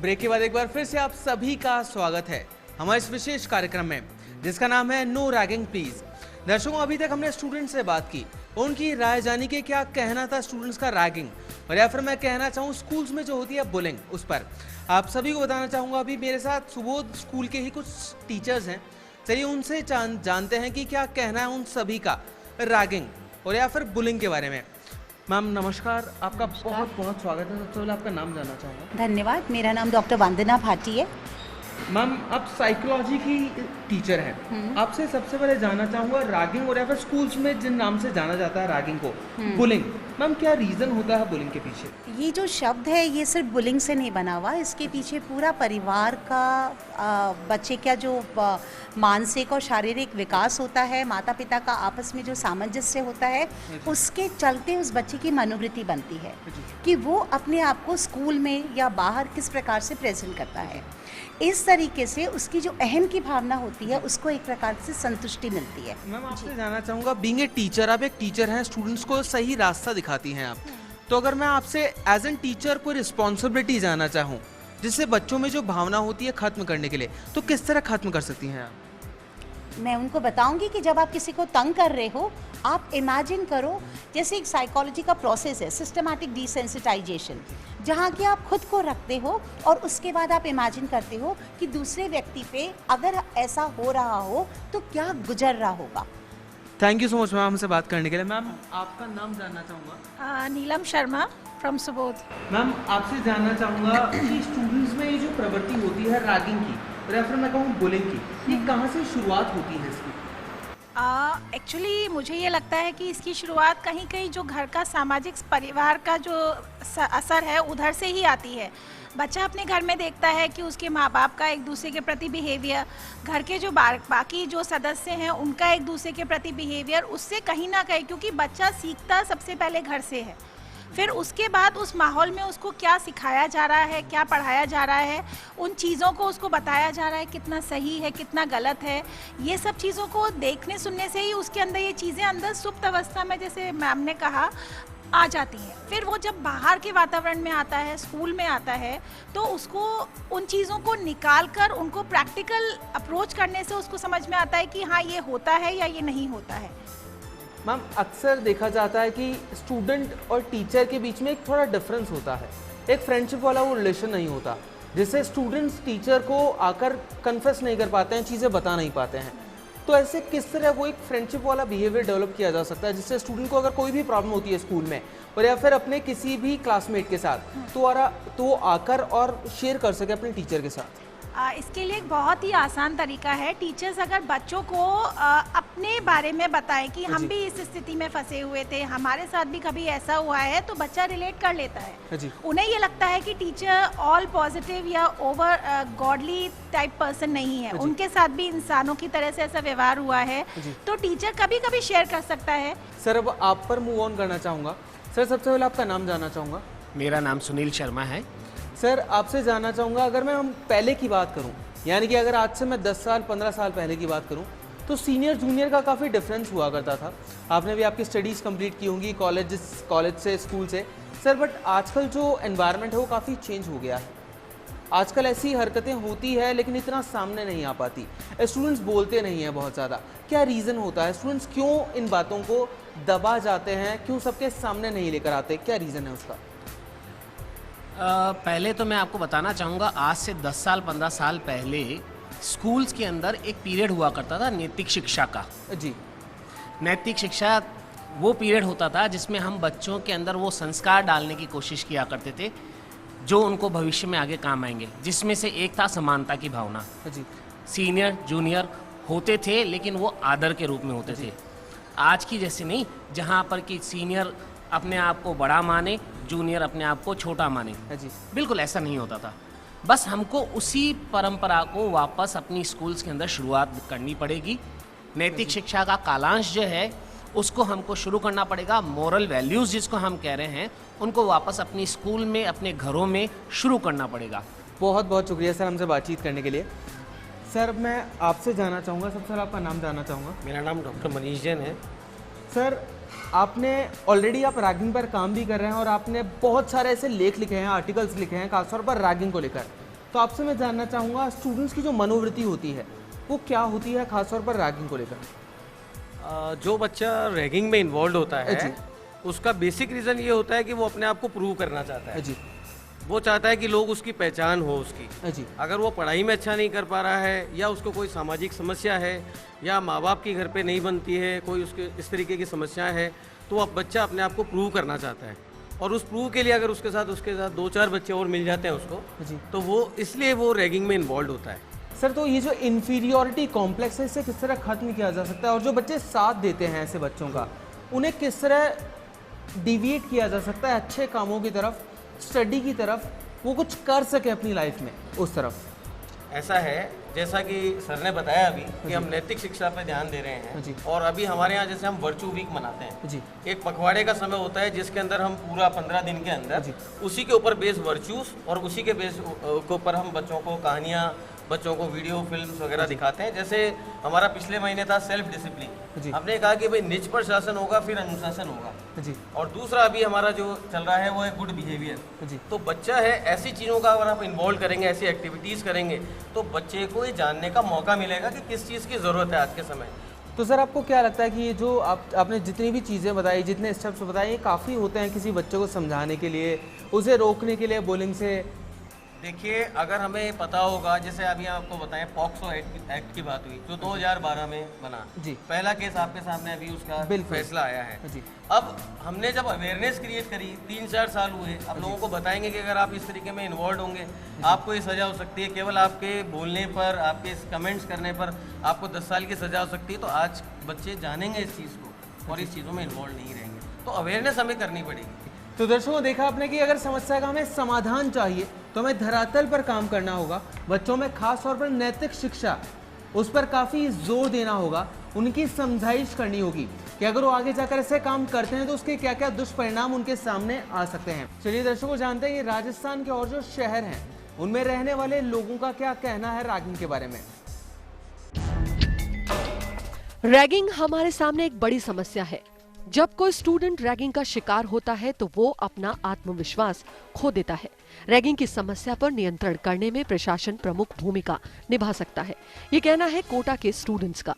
Break के बाद एक बार फिर से आप सभी का स्वागत है हमारे इस विशेष कार्यक्रम में जिसका नाम है नो रैगिंग प्लीज। दर्शकों, अभी तक हमने स्टूडेंट से बात की, उनकी राय जानी कि क्या कहना था स्टूडेंट्स का रैगिंग, और या फिर मैं कहना चाहूँ स्कूल्स में जो होती है बुलिंग, उस पर आप सभी को बताना चाहूँगा। अभी मेरे साथ सुबोध स्कूल के ही कुछ टीचर्स हैं, चलिए उनसे जानते हैं कि क्या कहना है उन सभी का रैगिंग और या फिर बुलिंग के बारे में। मैम नमस्कार, आपका बहुत बहुत स्वागत है। सबसे पहले आपका नाम जानना चाहूँगा। धन्यवाद। मेरा नाम डॉक्टर वंदना भाटी है। मैम आप साइकोलॉजी की टीचर हैं, आपसे सबसे पहले जानना चाहूँगा रैगिंग और या फिर स्कूल्स में जिन नाम से जाना जाता है रैगिंग को, बुलिंग, मैम क्या रीज़न होता है बुलिंग के पीछे? ये जो शब्द है ये सिर्फ बुलिंग से नहीं बना हुआ, इसके पीछे पूरा परिवार का बच्चे का जो मानसिक और शारीरिक विकास होता है, माता पिता का आपस में जो सामंजस्य होता है, उसके चलते उस बच्चे की मनोवृत्ति बनती है कि वो अपने आप को स्कूल में या बाहर किस प्रकार से प्रेजेंट करता है। इस तरीके से उसकी जो अहम की भावना होती है उसको एक प्रकार से संतुष्टि मिलती है। मैम आपसे जानना चाहूँगा, बीइंग ए टीचर, आप एक टीचर हैं, स्टूडेंट्स को सही रास्ता दिखाती हैं आप, तो अगर मैं आपसे एज एन टीचर कोई रिस्पॉन्सिबिलिटी जानना चाहूँ जिससे बच्चों में जो भावना होती है खत्म करने के लिए, तो किस तरह खत्म कर सकती हैं आप? मैं उनको बताऊंगी कि जब आप किसी को तंग कर रहे हो, आप इमेजिन करो जैसे एक साइकोलॉजी का प्रोसेस है, सिस्टमैटिक डिसेंसिटाइजेशन, जहाँ कि आप खुद को रखते हो और उसके बाद आप इमेजिन करते हो कि दूसरे व्यक्ति पे अगर ऐसा हो रहा हो तो क्या गुजर रहा होगा। Thank you so much ma'am हमसे बात करने के लिए। मैम आपका नाम जानना चाहूँगा। नीलम शर्मा फ्रॉम सुबोध। मैम आपसे जानना चाहूँगा कि स्टूडेंट्स में ये जो प्रवृत्ति होती है रैगिंग की और या फिर मैं कहूँ बुलिंग की, ये कहाँ से शुरुआत होती है इसकी? एक्चुअली मुझे ये लगता है कि इसकी शुरुआत कहीं कहीं जो घर का सामाजिक परिवार का जो असर है उधर से ही आती है। बच्चा अपने घर में देखता है कि उसके माँ बाप का एक दूसरे के प्रति बिहेवियर, घर के जो बाकी जो सदस्य हैं उनका एक दूसरे के प्रति बिहेवियर, उससे कहीं ना कहीं, क्योंकि बच्चा सीखता सबसे पहले घर से है, फिर उसके बाद उस माहौल में उसको क्या सिखाया जा रहा है, क्या पढ़ाया जा रहा है, उन चीज़ों को उसको बताया जा रहा है कितना सही है कितना गलत है, ये सब चीज़ों को देखने सुनने से ही उसके अंदर ये चीज़ें अंदर सुप्त अवस्था में, जैसे मैम ने कहा, आ जाती हैं। फिर वो जब बाहर के वातावरण में आता है, स्कूल में आता है, तो उसको उन चीज़ों को निकाल कर उनको प्रैक्टिकल अप्रोच करने से उसको समझ में आता है कि हाँ ये होता है या ये नहीं होता है। मैम अक्सर देखा जाता है कि स्टूडेंट और टीचर के बीच में एक थोड़ा डिफरेंस होता है, एक फ्रेंडशिप वाला वो रिलेशन नहीं होता, जिससे स्टूडेंट्स टीचर को आकर कन्फेस नहीं कर पाते हैं, चीज़ें बता नहीं पाते हैं। तो ऐसे किस तरह वो एक फ्रेंडशिप वाला बिहेवियर डेवलप किया जा सकता है जिससे स्टूडेंट को अगर कोई भी प्रॉब्लम होती है स्कूल में और या फिर अपने किसी भी क्लासमेट के साथ, तो आकर और शेयर कर सके अपने टीचर के साथ? इसके लिए एक बहुत ही आसान तरीका है। टीचर्स अगर बच्चों को अपने बारे में बताएं कि हम भी इस स्थिति में फंसे हुए थे, हमारे साथ भी कभी ऐसा हुआ है, तो बच्चा रिलेट कर लेता है। उन्हें ये लगता है कि टीचर ऑल पॉजिटिव या ओवर गॉडली टाइप पर्सन नहीं है, उनके साथ भी इंसानों की तरह से ऐसा व्यवहार हुआ है, तो टीचर कभी कभी शेयर कर सकता है। सर अब आप पर मूव ऑन करना चाहूँगा। सर सबसे पहले आपका नाम जानना चाहूँगा। मेरा नाम सुनील शर्मा है। सर आपसे जानना चाहूँगा, अगर मैं हम पहले की बात करूँ, यानी कि अगर आज से मैं 10 साल 15 साल पहले की बात करूँ, तो सीनियर जूनियर का काफ़ी डिफरेंस हुआ करता था। आपने भी आपकी स्टडीज़ कंप्लीट की होंगी कॉलेज से, स्कूल से। सर बट आजकल जो एनवायरनमेंट है वो काफ़ी चेंज हो गया है। आजकल ऐसी हरकतें होती है लेकिन इतना सामने नहीं आ पाती, स्टूडेंट्स बोलते नहीं हैं बहुत ज़्यादा। क्या रीज़न होता है? स्टूडेंट्स क्यों इन बातों को दबा जाते हैं, क्यों सबके सामने नहीं लेकर आते, क्या रीज़न है उसका? पहले तो मैं आपको बताना चाहूँगा, आज से 10 साल 15 साल पहले स्कूल्स के अंदर एक पीरियड हुआ करता था नैतिक शिक्षा का। जी, नैतिक शिक्षा वो पीरियड होता था जिसमें हम बच्चों के अंदर वो संस्कार डालने की कोशिश किया करते थे जो उनको भविष्य में आगे काम आएंगे, जिसमें से एक था समानता की भावना। जी, सीनियर जूनियर होते थे लेकिन वो आदर के रूप में होते थे। आज की जैसे नहीं, जहाँ पर कि सीनियर अपने आप को बड़ा माने, जूनियर अपने आप को छोटा माने। जी, बिल्कुल ऐसा नहीं होता था। बस हमको उसी परंपरा को वापस अपनी स्कूल्स के अंदर शुरुआत करनी पड़ेगी। नैतिक शिक्षा का कालांश जो है उसको हमको शुरू करना पड़ेगा। मोरल वैल्यूज़ जिसको हम कह रहे हैं उनको वापस अपनी स्कूल में, अपने घरों में शुरू करना पड़ेगा। बहुत बहुत शुक्रिया सर हमसे बातचीत करने के लिए। सर मैं आपसे जानना चाहूँगा, सबसे पहले आपका नाम जानना चाहूँगा। मेरा नाम डॉक्टर मनीष जैन है। सर आपने ऑलरेडी आप रैगिंग पर काम भी कर रहे हैं और आपने बहुत सारे ऐसे लेख लिखे हैं, आर्टिकल्स लिखे हैं खासतौर पर रैगिंग को लेकर। तो आपसे मैं जानना चाहूँगा स्टूडेंट्स की जो मनोवृत्ति होती है वो क्या होती है, खासतौर पर रैगिंग को लेकर? जो बच्चा रैगिंग में इन्वॉल्व होता जी। है उसका बेसिक रीज़न ये होता है कि वो अपने आप को प्रूव करना चाहता है। जी वो चाहता है कि लोग उसकी पहचान हो उसकी। जी अगर वो पढ़ाई में अच्छा नहीं कर पा रहा है या उसको कोई सामाजिक समस्या है या माँ बाप की घर पे नहीं बनती है, कोई उसके इस तरीके की समस्याएं है, तो अब बच्चा अपने आप को प्रूव करना चाहता है। और उस प्रूव के लिए अगर उसके साथ 2-4 बच्चे और मिल जाते हैं उसको, जी। तो वो इसलिए वो रैगिंग में इन्वॉल्व होता है। सर, तो ये जो इन्फीरियॉरिटी कॉम्प्लेक्स है इसे किस तरह खत्म किया जा सकता है, और जो बच्चे साथ देते हैं ऐसे बच्चों का उन्हें किस तरह डिविएट किया जा सकता है अच्छे कामों की तरफ, स्टडी की तरफ, वो कुछ कर सके अपनी लाइफ में उस तरफ? ऐसा है, जैसा कि सर ने बताया अभी कि हम नैतिक शिक्षा पे ध्यान दे रहे जी। हैं, और अभी हमारे यहाँ जैसे हम वर्चू वीक मनाते हैं। जी एक पखवाड़े का समय होता है जिसके अंदर हम पूरा 15 दिन के अंदर उसी के ऊपर बेस वर्चूस और उसी के बेस के ऊपर हम बच्चों को कहानियाँ, बच्चों को वीडियो फिल्म्स वगैरह दिखाते हैं। जैसे हमारा पिछले महीने था सेल्फ जी। डिसिप्लिन। हमने कहा कि भाई निज पर शासन होगा फिर अनुशासन होगा, जी और दूसरा अभी हमारा जो चल रहा है वो है गुड बिहेवियर। जी तो बच्चा है, ऐसी चीज़ों का अगर आप इन्वॉल्व करेंगे, ऐसी एक्टिविटीज़ करेंगे, तो बच्चे को ये जानने का मौका मिलेगा कि किस चीज़ की ज़रूरत है आज के समय। तो सर, आपको क्या लगता है कि ये जो आपने जितनी भी चीज़ें बताई, जितने स्टेप्स बताए, ये काफ़ी होते हैं किसी बच्चे को समझाने के लिए, उसे रोकने के लिए बुलिंग से? देखिए, अगर हमें पता होगा, जैसे अभी आपको बताएं पॉक्सो एक्ट की बात हुई जो 2012 में बना जी। पहला केस आपके सामने अभी उसका बिल्कुल। फैसला आया है। जी। अब हमने जब अवेयरनेस क्रिएट करी, 3-4 साल हुए, अब लोगों को बताएंगे कि अगर आप इस तरीके में इन्वॉल्व होंगे आपको ये सजा हो सकती है, केवल आपके बोलने पर, आपके कमेंट्स करने पर आपको 10 साल की सजा हो सकती है। तो आज बच्चे जानेंगे इस चीज़ को और इस चीज़ों में इन्वॉल्व नहीं रहेंगे, तो अवेयरनेस हमें करनी पड़ेगी। तो दर्शकों, देखा आपने कि अगर समस्या का हमें समाधान चाहिए तो हमें धरातल पर काम करना होगा। बच्चों में खास तौर पर नैतिक शिक्षा, उस पर काफ़ी जोर देना होगा, उनकी समझाइश करनी होगी कि अगर वो आगे जाकर ऐसे काम करते हैं तो उसके क्या क्या दुष्परिणाम उनके सामने आ सकते हैं। चलिए दर्शकों, जानते हैं कि राजस्थान के और जो शहर हैं उनमें रहने वाले लोगों का क्या कहना है रैगिंग के बारे में। रैगिंग हमारे सामने एक बड़ी समस्या है। जब कोई स्टूडेंट रैगिंग का शिकार होता है तो वो अपना आत्मविश्वास खो देता है। रैगिंग की समस्या पर नियंत्रण करने में प्रशासन प्रमुख भूमिका निभा सकता है, ये कहना है कोटा के स्टूडेंट्स का।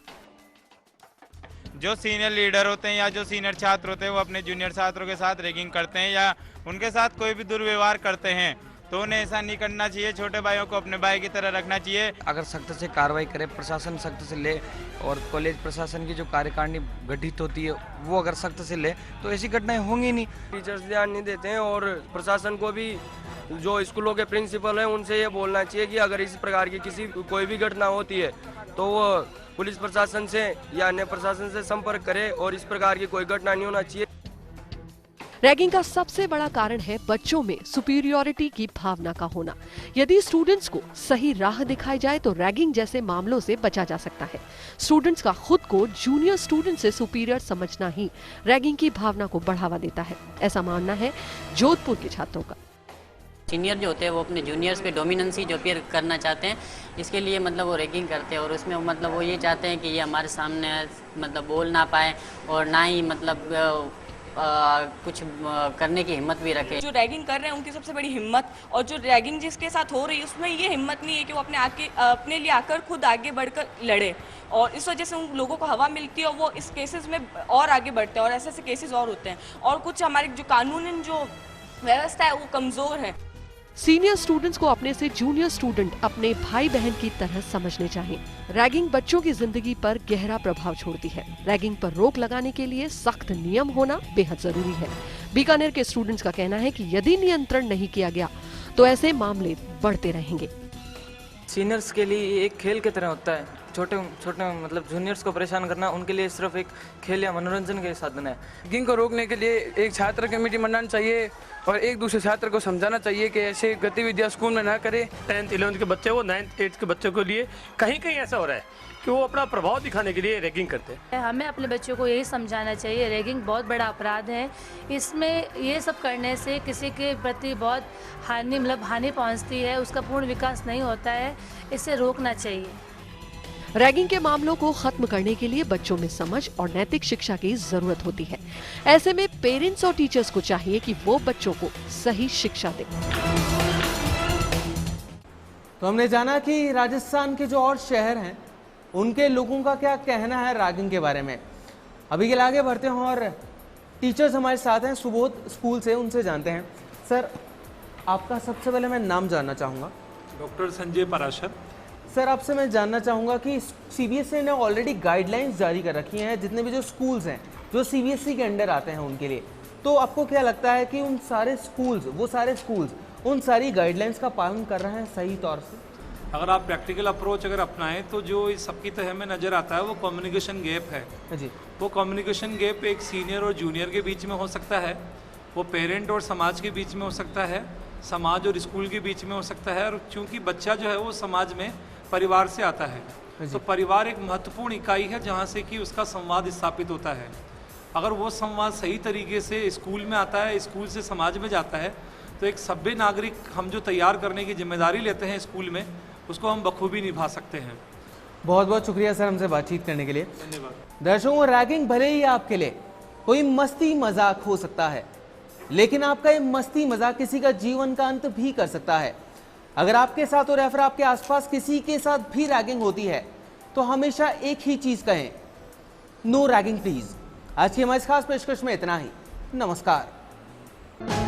जो सीनियर लीडर होते हैं या जो सीनियर छात्र होते हैं वो अपने जूनियर छात्रों के साथ रैगिंग करते हैं या उनके साथ कोई भी दुर्व्यवहार करते हैं, तो उन्हें ऐसा नहीं करना चाहिए। छोटे भाइयों को अपने भाई की तरह रखना चाहिए। अगर सख्त से कार्रवाई करे, प्रशासन सख्त से ले, और कॉलेज प्रशासन की जो कार्यकारिणी गठित होती है वो अगर सख्त से ले तो ऐसी घटनाएं होंगी नहीं। टीचर्स ध्यान नहीं देते हैं और प्रशासन को भी, जो स्कूलों के प्रिंसिपल हैं उनसे ये बोलना चाहिए कि अगर इस प्रकार की कोई भी घटना होती है तो वो पुलिस प्रशासन से या अन्य प्रशासन से संपर्क करे और इस प्रकार की कोई घटना नहीं होना चाहिए। रैगिंग का सबसे बड़ा कारण है बच्चों में सुपीरियॉरिटी की भावना का होना। यदि स्टूडेंट्स को सही राह दिखाई जाए तो रैगिंग जैसे मामलों से बचा जा सकता है। स्टूडेंट्स का खुद को जूनियर स्टूडेंट से सुपीरियर समझना ही रैगिंग की भावना को बढ़ावा देता है, ऐसा मानना है जोधपुर के छात्रों का। सीनियर जो होते हैं वो अपने जूनियर्स पे डोमिनेंसी जो अपीयर करना चाहते हैं, इसके लिए मतलब वो रैगिंग करते हैं और उसमें मतलब वो ये चाहते हैं कि ये हमारे सामने मतलब बोल ना पाए और ना ही मतलब कुछ करने की हिम्मत भी रखे। जो रैगिंग कर रहे हैं उनकी सबसे बड़ी हिम्मत, और जो रैगिंग जिसके साथ हो रही है उसमें ये हिम्मत नहीं है कि वो अपने लिए आकर खुद आगे बढ़कर लड़े, और इस वजह से उन लोगों को हवा मिलती है और वो इस केसेस में और आगे बढ़ते हैं और ऐसे केसेस और होते हैं। और कुछ हमारी जो कानूनन जो व्यवस्था है वो कमज़ोर है। सीनियर स्टूडेंट्स को अपने से जूनियर स्टूडेंट अपने भाई बहन की तरह समझने चाहिए। रैगिंग बच्चों की जिंदगी पर गहरा प्रभाव छोड़ती है। रैगिंग पर रोक लगाने के लिए सख्त नियम होना बेहद जरूरी है। बीकानेर के स्टूडेंट्स का कहना है कि यदि नियंत्रण नहीं किया गया तो ऐसे मामले बढ़ते रहेंगे। सीनियर्स के लिए एक खेल की तरह होता है, छोटे छोटे मतलब जूनियर्स को परेशान करना उनके लिए सिर्फ एक खेल या मनोरंजन के साधन है। रैगिंग को रोकने के लिए एक छात्र कमेटी बनानी चाहिए और एक दूसरे छात्र को समझाना चाहिए कि ऐसे गतिविधियां स्कूल में ना करें। 10th 11th के बच्चे वो 9th 8th के बच्चों के लिए कहीं कहीं ऐसा हो रहा है कि वो अपना प्रभाव दिखाने के लिए रैगिंग करते हैं। हमें अपने बच्चों को यही समझाना चाहिए, रैगिंग बहुत बड़ा अपराध है। इसमें ये सब करने से किसी के प्रति बहुत हानि पहुंचती है, उसका पूर्ण विकास नहीं होता है, इसे रोकना चाहिए। रैगिंग के मामलों को खत्म करने के लिए बच्चों में समझ और नैतिक शिक्षा की जरूरत होती है। ऐसे में पेरेंट्स और टीचर्स को चाहिए कि वो बच्चों को सही शिक्षा दें। तो हमने जाना कि राजस्थान के जो और शहर हैं उनके लोगों का क्या कहना है रैगिंग के बारे में। अभी के लिए आगे बढ़ते हैं और टीचर्स हमारे साथ हैं सुबोध स्कूल से, उनसे जानते हैं। सर, आपका सबसे पहले मैं नाम जानना चाहूँगा। डॉक्टर संजय पराशर। सर, आपसे मैं जानना चाहूँगा कि सीबीएसई ने ऑलरेडी गाइडलाइंस जारी कर रखी हैं जितने भी जो स्कूल्स हैं जो सीबीएसई के अंडर आते हैं उनके लिए, तो आपको क्या लगता है कि उन सारे स्कूल्स उन सारी गाइडलाइंस का पालन कर रहे हैं सही तौर से? अगर आप प्रैक्टिकल अप्रोच अगर अपनाएं तो जो इस सबकी तह में नज़र आता है वो कम्युनिकेशन गैप है जी। वो कम्युनिकेशन गैप एक सीनियर और जूनियर के बीच में हो सकता है, वो पेरेंट और समाज के बीच में हो सकता है, समाज और स्कूल के बीच में हो सकता है, और चूँकि बच्चा जो है वो समाज में परिवार से आता है तो परिवार एक महत्वपूर्ण इकाई है जहाँ से कि उसका संवाद स्थापित होता है। अगर वो संवाद सही तरीके से स्कूल में आता है, स्कूल से समाज में जाता है, तो एक सभ्य नागरिक हम जो तैयार करने की जिम्मेदारी लेते हैं स्कूल में, उसको हम बखूबी निभा सकते हैं। बहुत बहुत शुक्रिया सर हमसे बातचीत करने के लिए। धन्यवाद। दर्शकों, रैगिंग भले ही आपके लिए कोई मस्ती मजाक हो सकता है, लेकिन आपका ये मस्ती मजाक किसी का जीवन का अंत भी कर सकता है। अगर आपके साथ और या फिर आपके आसपास किसी के साथ भी रैगिंग होती है तो हमेशा एक ही चीज कहें, नो रैगिंग प्लीज। आज की हमारी खास पेशकश में इतना ही। नमस्कार।